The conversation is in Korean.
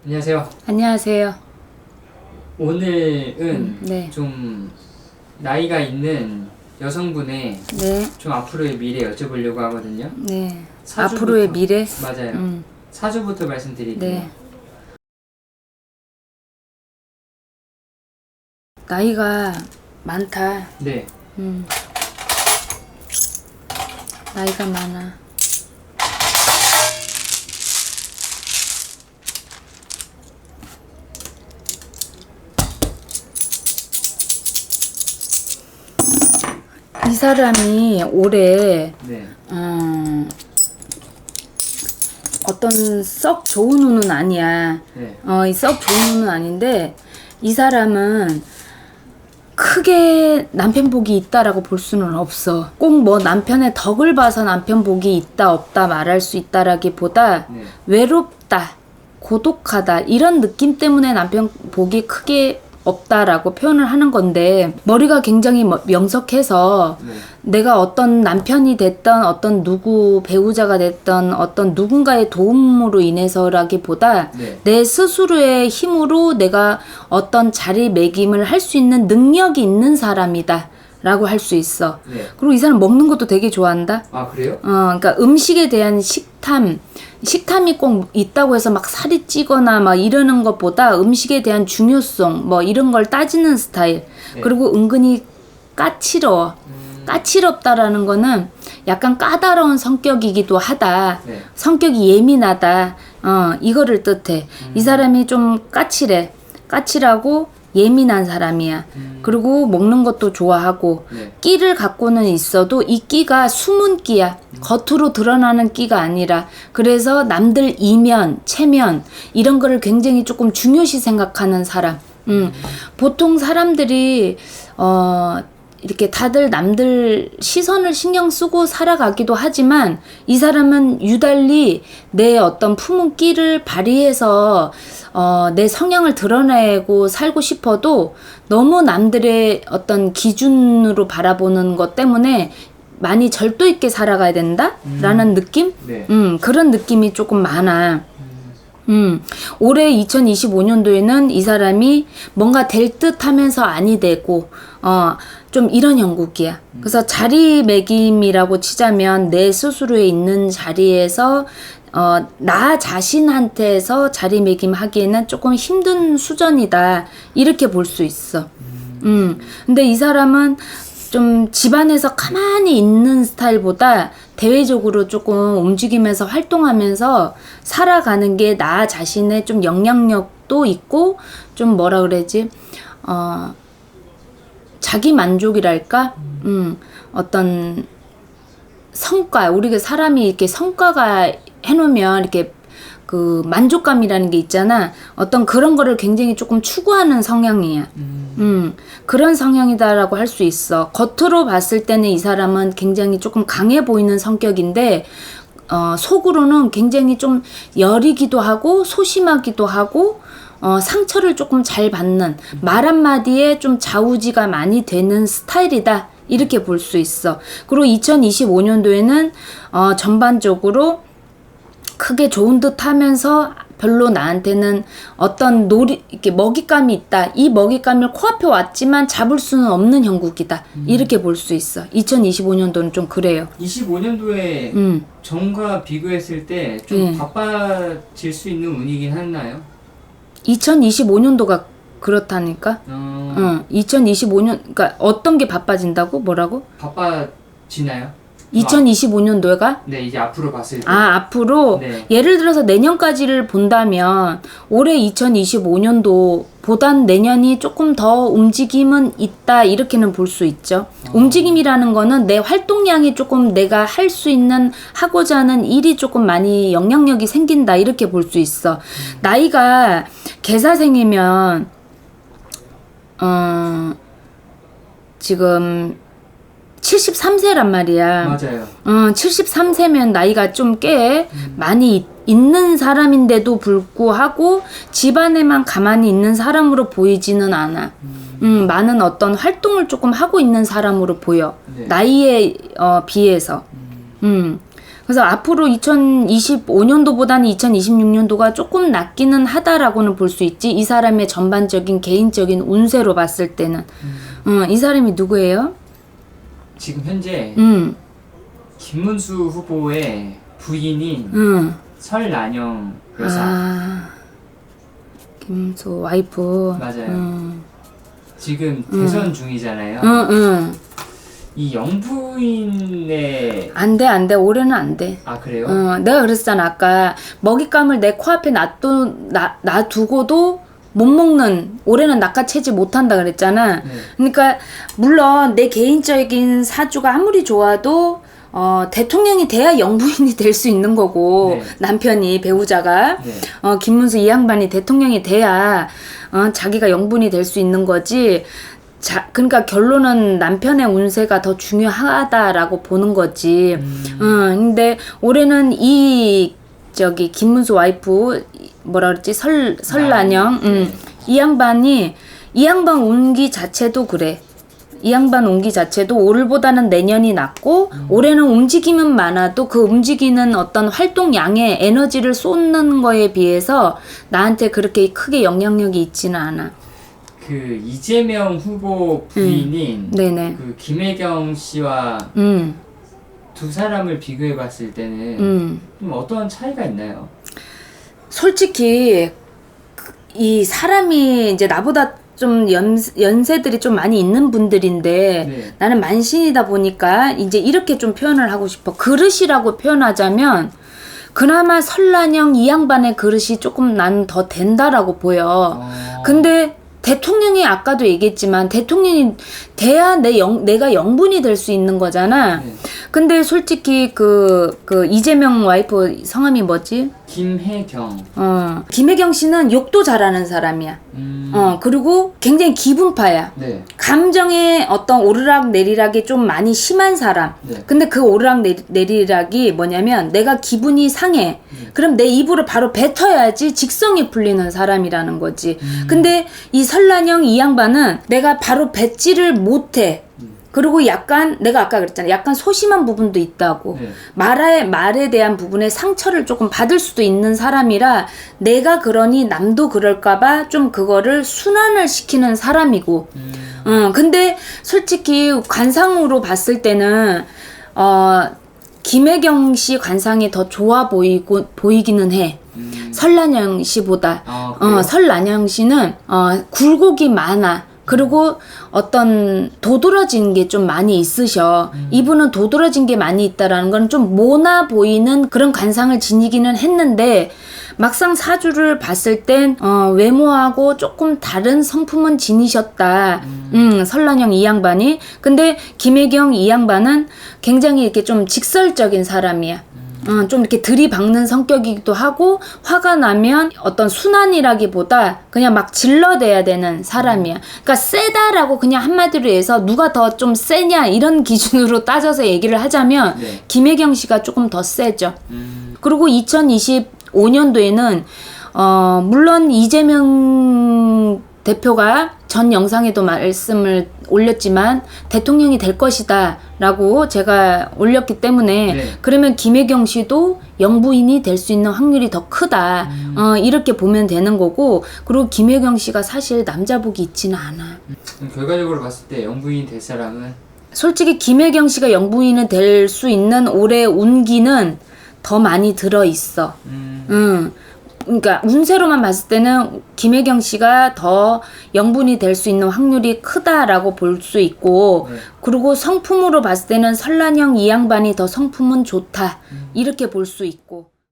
안녕하세요. 안녕하세요. 오늘은 네. 좀 나이가 있는 여성분의 네. 좀 앞으로의 미래 여쭤보려고 하거든요. 네. 사주부터. 앞으로의 미래? 맞아요. 사주부터 말씀드릴게요. 네. 나이가 많다. 네. 나이가 많아. 이 사람이 올해 네. 어떤 썩 좋은 운은 아니야. 네. 이 썩 좋은 운은 아닌데 이 사람은 크게 남편 복이 있다라고 볼 수는 없어. 꼭 뭐 남편의 덕을 봐서 남편 복이 있다 없다 말할 수 있다라기보다 네. 외롭다, 고독하다 이런 느낌 때문에 남편 복이 크게 없다라고 표현을 하는 건데 머리가 굉장히 명석해서 네. 내가 어떤 남편이 됐던 어떤 누구 배우자가 됐던 어떤 누군가의 도움으로 인해서라기보다 네. 내 스스로의 힘으로 내가 어떤 자리매김을 할 수 있는 능력이 있는 사람이다 라고 할 수 있어. 네. 그리고 이 사람 먹는 것도 되게 좋아한다. 아, 그래요? 그러니까 음식에 대한 식탐이 꼭 있다고 해서 막 살이 찌거나 막 이러는 것보다 음식에 대한 중요성 뭐 이런 걸 따지는 스타일. 네. 그리고 은근히 까칠어. 까칠없다라는 거는 약간 까다로운 성격이기도 하다. 네. 성격이 예민하다. 이거를 뜻해. 이 사람이 좀 까칠해. 까칠하고 예민한 사람이야. 그리고 먹는 것도 좋아하고 네. 끼를 갖고는 있어도 이 끼가 숨은 끼야. 겉으로 드러나는 끼가 아니라 그래서 남들 이면, 체면 이런 거를 굉장히 조금 중요시 생각하는 사람. 보통 사람들이 이렇게 다들 남들 시선을 신경 쓰고 살아가기도 하지만 이 사람은 유달리 내 어떤 품은 끼를 발휘해서 내 성향을 드러내고 살고 싶어도 너무 남들의 어떤 기준으로 바라보는 것 때문에 많이 절도 있게 살아가야 된다라는 느낌? 네. 그런 느낌이 조금 많아. 올해 2025년도에는 이 사람이 뭔가 될 듯 하면서 아니 되고, 좀 이런 형국이야. 그래서 자리매김이라고 치자면 내 스스로에 있는 자리에서, 나 자신한테서 자리매김 하기에는 조금 힘든 수준이다. 이렇게 볼 수 있어. 근데 이 사람은 좀 집안에서 가만히 있는 스타일보다 대외적으로 조금 움직이면서 활동하면서 살아가는 게 나 자신의 좀 영향력도 있고 좀 뭐라 그러지 자기 만족이랄까 어떤 성과 우리가 사람이 이렇게 성과가 해놓으면 이렇게 그 만족감이라는 게 있잖아. 어떤 그런 거를 굉장히 조금 추구하는 성향이야. 그런 성향이다라고 할 수 있어. 겉으로 봤을 때는 이 사람은 굉장히 조금 강해 보이는 성격인데 속으로는 굉장히 좀 여리기도 하고 소심하기도 하고 상처를 조금 잘 받는 말 한마디에 좀 좌우지가 많이 되는 스타일이다. 이렇게 볼 수 있어. 그리고 2025년도에는 전반적으로 크게 좋은 듯 하면서 별로 나한테는 어떤 이렇게 먹잇감이 있다. 이 먹잇감을 코앞에 왔지만 잡을 수는 없는 형국이다. 이렇게 볼 수 있어. 2025년도는 좀 그래요. 25년도에 전과 비교했을 때 좀 네. 바빠질 수 있는 운이긴 했나요? 2025년도가 그렇다니까? 2025년, 그러니까 어떤 게 바빠진다고? 뭐라고? 바빠지나요? 2025년도가? 네, 이제 앞으로 봤을 때. 앞으로? 네. 예를 들어서 내년까지를 본다면 올해 2025년도 보단 내년이 조금 더 움직임은 있다 이렇게는 볼 수 있죠. 움직임이라는 거는 내 활동량이 조금 내가 할 수 있는 하고자 하는 일이 조금 많이 영향력이 생긴다 이렇게 볼 수 있어. 나이가 개사생이면 지금 73세란 말이야. 맞아요. 73세면 나이가 좀 꽤 많이 있는 사람인데도 불구하고 집안에만 가만히 있는 사람으로 보이지는 않아. 많은 어떤 활동을 조금 하고 있는 사람으로 보여. 네. 나이에 비해서. 그래서 앞으로 2025년도보다는 2026년도가 조금 낫기는 하다라고는 볼 수 있지. 이 사람의 전반적인 개인적인 운세로 봤을 때는. 이 사람이 누구예요? 지금 현재 김문수 후보의 부인인 설난영 여사. 아, 김문수 와이프. 맞아요. 지금 대선 중이잖아요. 이 영부인의 안 돼. 올해는 안 돼. 아 그래요? 내가 그랬잖아. 아까 먹잇감을 내 코앞에 놔두고도 못 먹는, 올해는 낚아채지 못한다 그랬잖아. 네. 그러니까 물론 내 개인적인 사주가 아무리 좋아도 대통령이 돼야 영부인이 될 수 있는 거고, 네. 남편이, 배우자가 네. 김문수 이 양반이 대통령이 돼야 자기가 영부인이 될 수 있는 거지. 그러니까 결론은 남편의 운세가 더 중요하다라고 보는 거지. 근데 올해는 김문수 와이프 뭐라 그랬지? 설난영. 네. 이 양반 운기 자체도 그래. 이 양반 운기 자체도 올보다는 내년이 낫고, 올해는 움직임은 많아도 그 움직이는 어떤 활동량에 에너지를 쏟는 거에 비해서 나한테 그렇게 크게 영향력이 있지는 않아. 그 이재명 후보 부인인 네네. 그 김혜경 씨와 두 사람을 비교해 봤을 때는 좀 어떤 차이가 있나요? 솔직히 이 사람이 이제 나보다 좀 연세들이 좀 많이 있는 분들인데, 네. 나는 만신이다 보니까 이제 이렇게 좀 표현을 하고 싶어. 그릇이라고 표현하자면 그나마 설난영 이 양반의 그릇이 조금 난 더 된다라고 보여. 근데 대통령이 아까도 얘기했지만 대통령이 돼야 내가 영분이 될 수 있는 거잖아. 네. 근데 솔직히 그 이재명 와이프 성함이 뭐지? 김혜경. 김혜경 씨는 욕도 잘하는 사람이야. 그리고 굉장히 기분파야. 네. 감정의 어떤 오르락 내리락이 좀 많이 심한 사람. 네. 근데 그 오르락 내리락이 뭐냐면 내가 기분이 상해. 그럼 내 입으로 바로 뱉어야지 직성이 풀리는 사람이라는 거지. 근데 이 설난영 이 양반은 내가 바로 뱉지를 못해. 그리고 약간 내가 아까 그랬잖아. 약간 소심한 부분도 있다고. 네. 말에 대한 부분에 상처를 조금 받을 수도 있는 사람이라 내가 그러니 남도 그럴까봐 좀 그거를 순환을 시키는 사람이고. 근데 솔직히 관상으로 봤을 때는 김혜경 씨 관상이 더 좋아 보이기는 해. 설난영 씨보다. 설난영 씨는 굴곡이 많아. 그리고 어떤 도드라진 게 좀 많이 있으셔. 이분은 도드라진 게 많이 있다라는 건 좀 모나 보이는 그런 관상을 지니기는 했는데, 막상 사주를 봤을 땐 외모하고 조금 다른 성품은 지니셨다. 설난영 이 양반이. 근데 김혜경 이 양반은 굉장히 이렇게 좀 직설적인 사람이야. 좀 이렇게 들이박는 성격이기도 하고, 화가 나면 어떤 순환이라기보다 그냥 막 질러대야 되는 사람이야. 그러니까 세다라고 그냥 한마디로 해서 누가 더 좀 세냐 이런 기준으로 따져서 얘기를 하자면 네. 김혜경 씨가 조금 더 세죠. 그리고 2025년도에는 물론 이재명 대표가 전 영상에도 말씀을 올렸지만 대통령이 될 것이다 라고 제가 올렸기 때문에 네. 그러면 김혜경 씨도 영부인이 될 수 있는 확률이 더 크다. 이렇게 보면 되는 거고, 그리고 김혜경 씨가 사실 남자복이 있지는 않아. 결과적으로 봤을 때 영부인 될 사람은 솔직히 김혜경 씨가 영부인이 될 수 있는 올해 운기는 더 많이 들어있어. 그러니까 운세로만 봤을 때는 김혜경 씨가 더 영분이 될 수 있는 확률이 크다라고 볼 수 있고, 네. 그리고 성품으로 봤을 때는 설난영 이 양반이 더 성품은 좋다 이렇게 볼 수 있고.